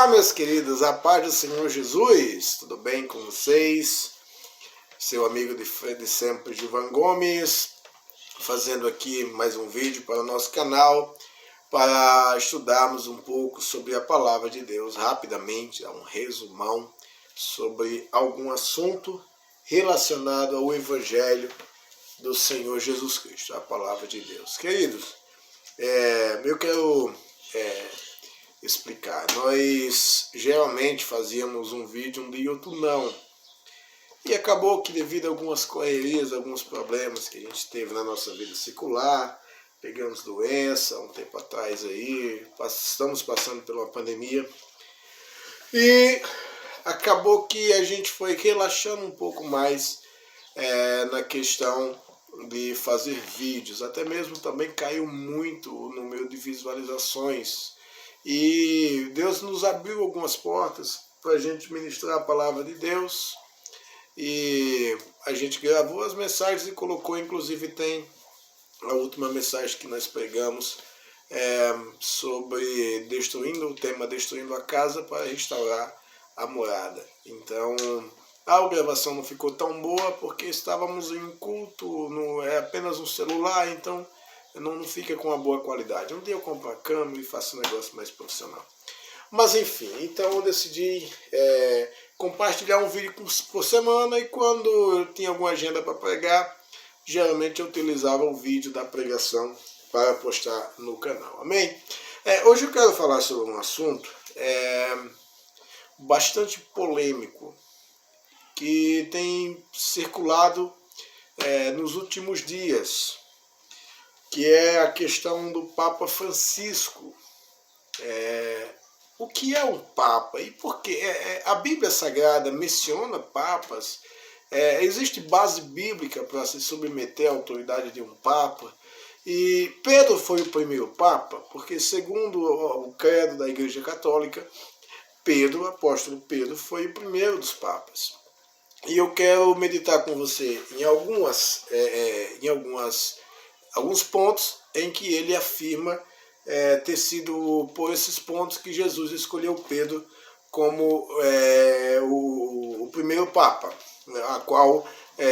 Olá, meus queridos, a paz do Senhor Jesus, tudo bem com vocês? Seu amigo de sempre, Gilvan Gomes, fazendo aqui mais um vídeo para o nosso canal, para estudarmos um pouco sobre a Palavra de Deus, rapidamente, um resumão sobre algum assunto relacionado ao Evangelho do Senhor Jesus Cristo, a Palavra de Deus. Queridos, eu quero explicar. Nós geralmente fazíamos um vídeo um dia e outro não. E acabou que devido a algumas correrias, alguns problemas que a gente teve na nossa vida secular, pegamos doença um tempo atrás aí, estamos passando por uma pandemia. E acabou que a gente foi relaxando um pouco mais na questão de fazer vídeos. Até mesmo também caiu muito o número de visualizações. E Deus nos abriu algumas portas para a gente ministrar a palavra de Deus. E a gente gravou as mensagens e colocou, inclusive tem a última mensagem que nós pregamos sobre o tema Destruindo a Casa para Restaurar a Morada. Então, a gravação não ficou tão boa porque estávamos em culto, é apenas um celular, então não fica com uma boa qualidade. Um dia eu compro a câmera e faço um negócio mais profissional. Mas enfim, então eu decidi compartilhar um vídeo por semana, e quando eu tinha alguma agenda para pregar, geralmente eu utilizava o vídeo da pregação para postar no canal. Amém? Hoje eu quero falar sobre um assunto bastante polêmico que tem circulado nos últimos dias, que é a questão do Papa Francisco. O que é um Papa e por quê? A Bíblia Sagrada menciona papas, existe base bíblica para se submeter à autoridade de um Papa, e Pedro foi o primeiro Papa, porque segundo o credo da Igreja Católica, o apóstolo Pedro foi o primeiro dos Papas. E eu quero meditar com você em alguns pontos em que ele afirma ter sido por esses pontos que Jesus escolheu Pedro como o primeiro Papa, a qual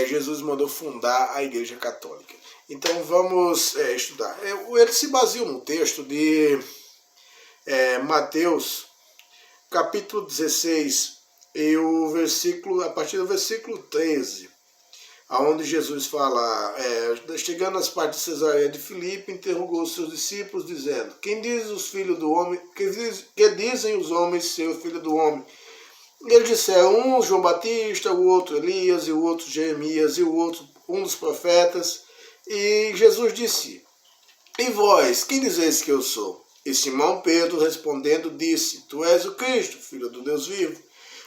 Jesus mandou fundar a Igreja Católica. Então vamos estudar. Ele se baseia num texto de Mateus, capítulo 16, e a partir do versículo 13, onde Jesus fala, chegando às partes de Cesareia de Filipe, interrogou os seus discípulos, dizendo: Quem diz os filhos do homem, que dizem os homens ser o filho do homem? E eles disseram, um João Batista, o outro Elias, e o outro Jeremias, e o outro um dos profetas. E Jesus disse: E vós, quem dizeis que eu sou? E Simão Pedro respondendo disse: Tu és o Cristo, filho do Deus vivo.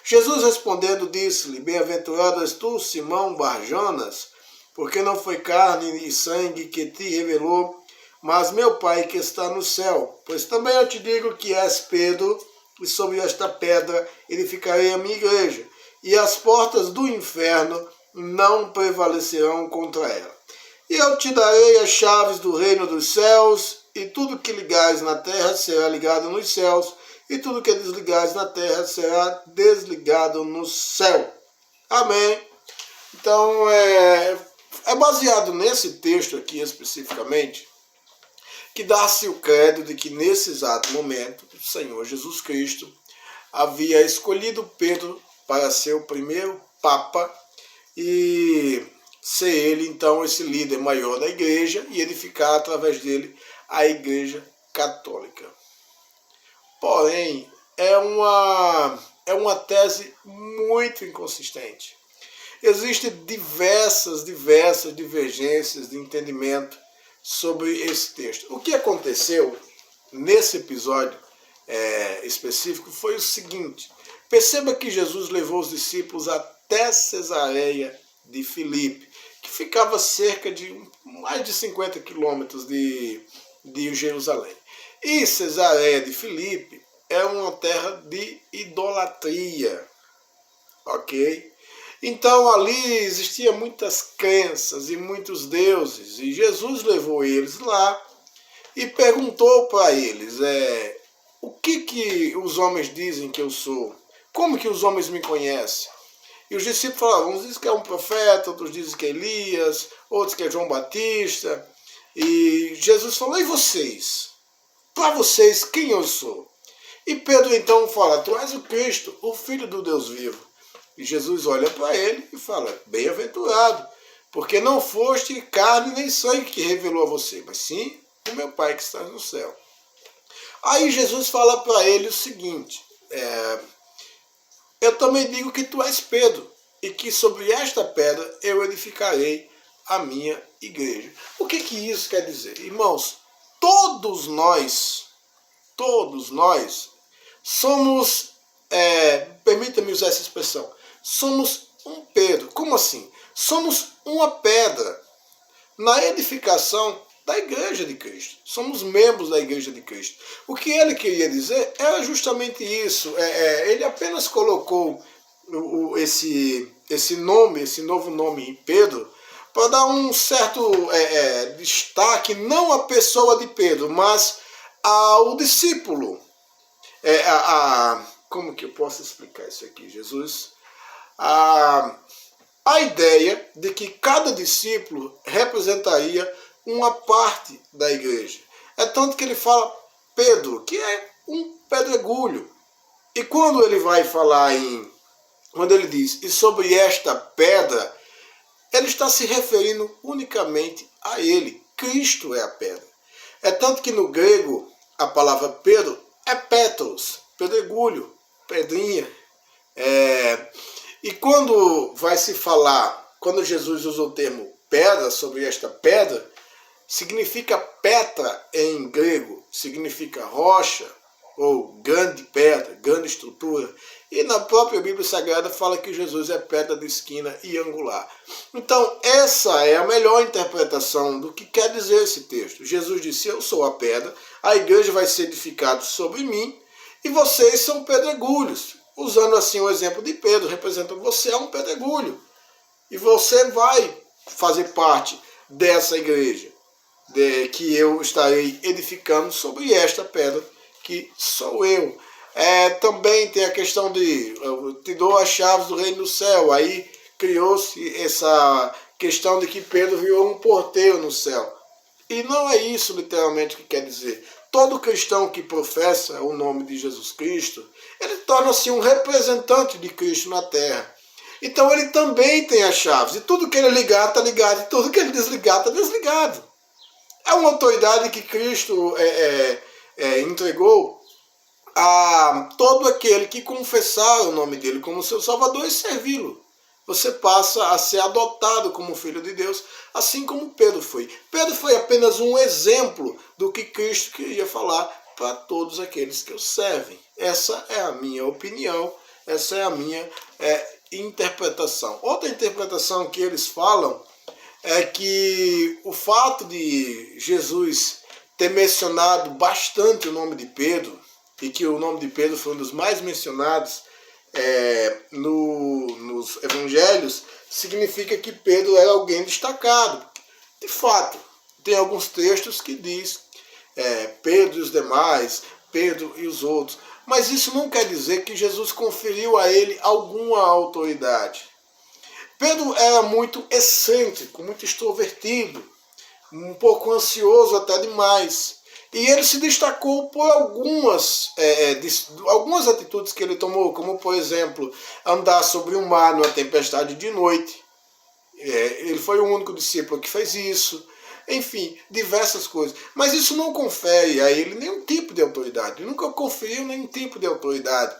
Jesus respondendo disse-lhe: Bem-aventurado és tu, Simão Bar-Jonas, porque não foi carne e sangue que te revelou, mas meu Pai que está no céu. Pois também eu te digo que és Pedro, e sobre esta pedra edificarei a minha igreja, e as portas do inferno não prevalecerão contra ela. E eu te darei as chaves do reino dos céus, e tudo que ligares na terra será ligado nos céus, e tudo que desligares na terra será desligado no céu. Amém? Então, é baseado nesse texto aqui especificamente, que dá-se o credo de que nesse exato momento, o Senhor Jesus Cristo havia escolhido Pedro para ser o primeiro Papa e ser ele, então, esse líder maior da igreja e edificar através dele a Igreja Católica. Porém, é uma tese muito inconsistente. Existem diversas divergências de entendimento sobre esse texto. O que aconteceu nesse episódio específico foi o seguinte: perceba que Jesus levou os discípulos até Cesareia de Filipe, que ficava cerca de mais de 50 quilômetros de Jerusalém. E Cesareia de Filipe é uma terra de idolatria, ok? Então ali existiam muitas crenças e muitos deuses, e Jesus levou eles lá e perguntou para eles, o que os homens dizem que eu sou? Como que os homens me conhecem? E os discípulos falaram, uns dizem que é um profeta, outros dizem que é Elias, outros que é João Batista. E Jesus falou, e vocês? Para vocês, quem eu sou? E Pedro então fala, tu és o Cristo, o Filho do Deus vivo. E Jesus olha para ele e fala, bem-aventurado, porque não foste carne nem sangue que revelou a você, mas sim o meu Pai que está no céu. Aí Jesus fala para ele o seguinte, eu também digo que tu és Pedro, e que sobre esta pedra eu edificarei a minha igreja. O que isso quer dizer? Irmãos, todos nós somos, permita-me usar essa expressão, somos um Pedro. Como assim? Somos uma pedra na edificação da igreja de Cristo. Somos membros da igreja de Cristo. O que ele queria dizer era justamente isso. Ele apenas colocou esse novo nome em Pedro, para dar um certo destaque, não à pessoa de Pedro, mas ao discípulo. Como que eu posso explicar isso aqui, Jesus? A ideia de que cada discípulo representaria uma parte da igreja. É tanto que ele fala Pedro, que é um pedregulho. E quando ele vai falar quando ele diz, e sobre esta pedra, ele está se referindo unicamente a ele. Cristo é a pedra. É tanto que no grego, a palavra Pedro é Petros, pedregulho, pedrinha. E quando vai se falar, quando Jesus usa o termo pedra, sobre esta pedra, significa petra em grego, significa rocha, ou grande pedra, grande estrutura. E na própria Bíblia Sagrada fala que Jesus é pedra de esquina e angular. Então essa é a melhor interpretação do que quer dizer esse texto. Jesus disse, eu sou a pedra, a igreja vai ser edificada sobre mim, e vocês são pedregulhos. Usando assim o exemplo de Pedro, representando você é um pedregulho. E você vai fazer parte dessa igreja, que eu estarei edificando sobre esta pedra, que sou eu. Também tem a questão de, eu te dou as chaves do reino do céu. Aí criou-se essa questão de que Pedro virou um porteiro no céu. E não é isso literalmente que quer dizer. Todo cristão que professa o nome de Jesus Cristo, ele torna-se um representante de Cristo na terra. Então ele também tem as chaves. E tudo que ele ligar está ligado, e tudo que ele desligar está desligado. É uma autoridade que Cristo entregou a todo aquele que confessar o nome dele como seu Salvador e servi-lo. Você passa a ser adotado como filho de Deus, assim como Pedro foi. Pedro foi apenas um exemplo do que Cristo queria falar para todos aqueles que o servem. Essa é a minha opinião, essa é a minha interpretação. Outra interpretação que eles falam é que o fato de Jesus ter mencionado bastante o nome de Pedro, e que o nome de Pedro foi um dos mais mencionados nos evangelhos, significa que Pedro era alguém destacado. De fato, tem alguns textos que diz Pedro e os demais, Pedro e os outros, mas isso não quer dizer que Jesus conferiu a ele alguma autoridade. Pedro era muito excêntrico, muito extrovertido, um pouco ansioso até demais. E ele se destacou por algumas atitudes que ele tomou, como, por exemplo, andar sobre o mar numa tempestade de noite. Ele foi o único discípulo que fez isso. Enfim, diversas coisas. Mas isso não confere a ele nenhum tipo de autoridade. Ele nunca conferiu nenhum tipo de autoridade.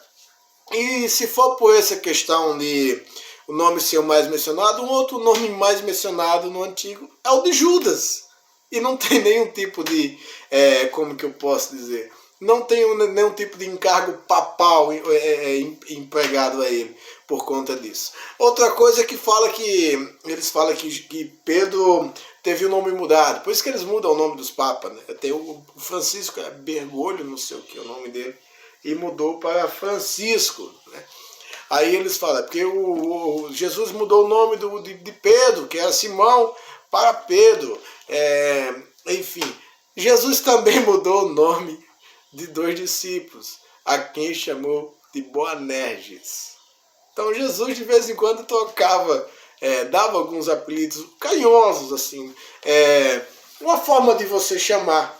E se for por essa questão de o nome ser o mais mencionado, um outro nome mais mencionado no Antigo é o de Judas. E não tem nenhum tipo de, como que eu posso dizer, não tem nenhum tipo de encargo papal empregado a ele por conta disso. Outra coisa que eles falam que Pedro teve o nome mudado, por isso que eles mudam o nome dos papas, né? Tem o Francisco Bergoglio, não sei o que é o nome dele, e mudou para Francisco, né? Aí eles falam, porque Jesus mudou o nome de Pedro, que era Simão, para Pedro. Enfim, Jesus também mudou o nome de 2 discípulos, a quem chamou de Boanerges. Então Jesus de vez em quando tocava, dava alguns apelidos carinhosos, assim, uma forma de você chamar,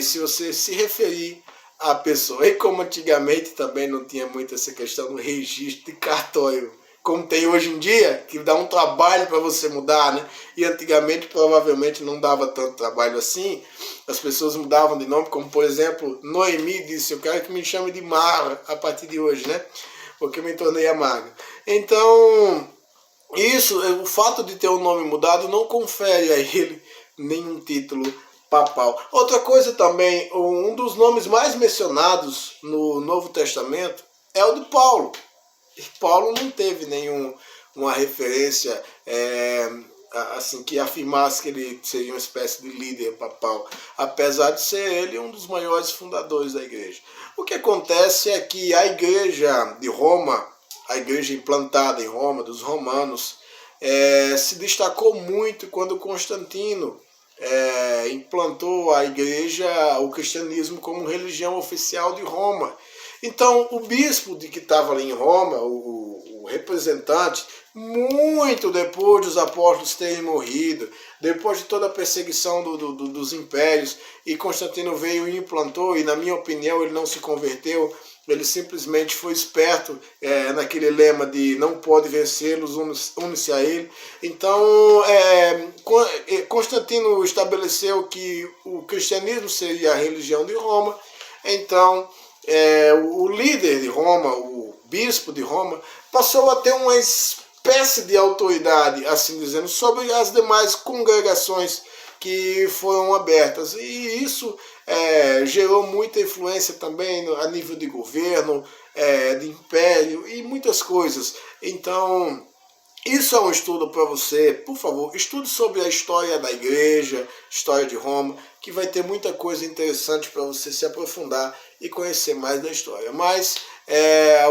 se você se referir à pessoa. E como antigamente também não tinha muito essa questão do registro de cartório, como tem hoje em dia, que dá um trabalho para você mudar, né? E antigamente provavelmente não dava tanto trabalho assim, as pessoas mudavam de nome, como por exemplo, Noemi disse, eu quero que me chame de Mara a partir de hoje, né? Porque eu me tornei amarga. Então, o fato de ter o nome mudado não confere a ele nenhum título papal. Outra coisa também, um dos nomes mais mencionados no Novo Testamento é o de Paulo. Paulo não teve nenhuma referência assim que afirmasse que ele seria uma espécie de líder papal, apesar de ser ele um dos maiores fundadores da igreja. O que acontece é que a igreja de Roma, a igreja implantada em Roma, dos romanos, se destacou muito quando Constantino implantou a igreja, o cristianismo como religião oficial de Roma. Então, o bispo que estava ali em Roma, o representante, muito depois dos apóstolos terem morrido, depois de toda a perseguição dos impérios, e Constantino veio e implantou, e na minha opinião ele não se converteu, ele simplesmente foi esperto naquele lema de não pode vencê-los, une-se a ele. Então, Constantino estabeleceu que o cristianismo seria a religião de Roma. Então, o líder de Roma, o bispo de Roma, passou a ter uma espécie de autoridade, assim dizendo, sobre as demais congregações que foram abertas. E isso gerou muita influência também a nível de governo, de império e muitas coisas. Então, isso é um estudo para você. Por favor, estude sobre a história da igreja, história de Roma, que vai ter muita coisa interessante para você se aprofundar e conhecer mais da história. Mas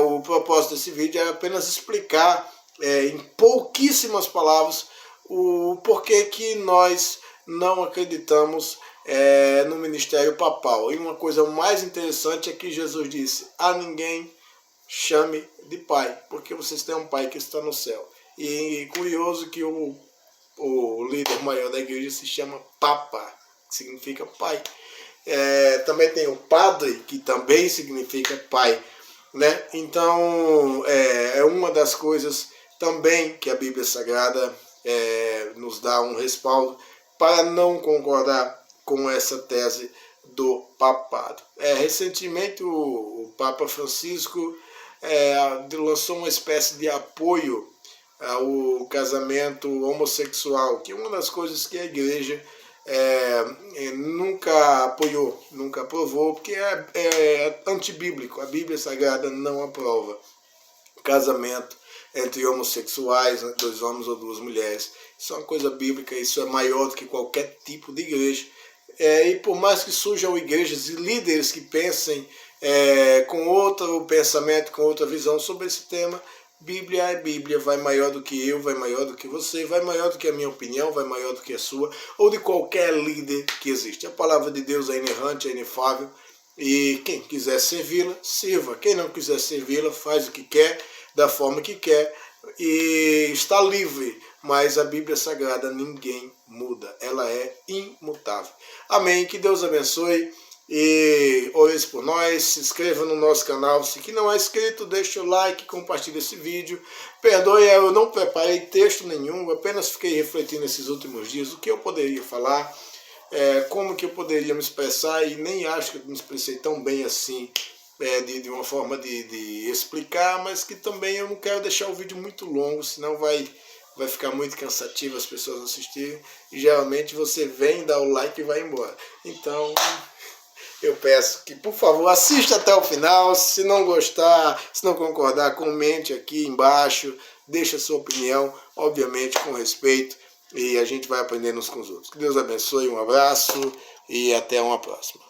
o propósito desse vídeo é apenas explicar em pouquíssimas palavras o porquê que nós não acreditamos no ministério papal. E uma coisa mais interessante é que Jesus disse, a ninguém chame de pai, porque vocês têm um pai que está no céu. E curioso que o líder maior da igreja se chama Papa, que significa pai. Também tem o padre, que também significa pai, né? Então, é uma das coisas também que a Bíblia Sagrada nos dá um respaldo para não concordar com essa tese do papado. Recentemente, o Papa Francisco lançou uma espécie de apoio ao casamento homossexual, que é uma das coisas que a igreja nunca apoiou, nunca aprovou, porque é antibíblico. A Bíblia Sagrada não aprova casamento entre homossexuais, 2 homens ou 2 mulheres. Isso é uma coisa bíblica, isso é maior do que qualquer tipo de igreja. E por mais que surjam igrejas e líderes que pensem com outro pensamento, com outra visão sobre esse tema, Bíblia é Bíblia, vai maior do que eu, vai maior do que você, vai maior do que a minha opinião, vai maior do que a sua, ou de qualquer líder que existe. A palavra de Deus é inerrante, é inefável, e quem quiser servi-la, sirva. Quem não quiser servi-la, faz o que quer, da forma que quer, e está livre. Mas a Bíblia Sagrada ninguém muda, ela é imutável. Amém, que Deus abençoe. E ore por nós, se inscreva no nosso canal, se não é inscrito, deixe o like, compartilhe esse vídeo. Perdoe, eu não preparei texto nenhum, apenas fiquei refletindo esses últimos dias o que eu poderia falar, como que eu poderia me expressar, e nem acho que eu me expressei tão bem assim, de uma forma de explicar, mas que também eu não quero deixar o vídeo muito longo, senão vai ficar muito cansativo as pessoas assistirem, e geralmente você vem, dá o like e vai embora. Então, eu peço que, por favor, assista até o final. Se não gostar, se não concordar, comente aqui embaixo, deixe a sua opinião, obviamente com respeito, e a gente vai aprendendo uns com os outros. Que Deus abençoe, um abraço e até uma próxima.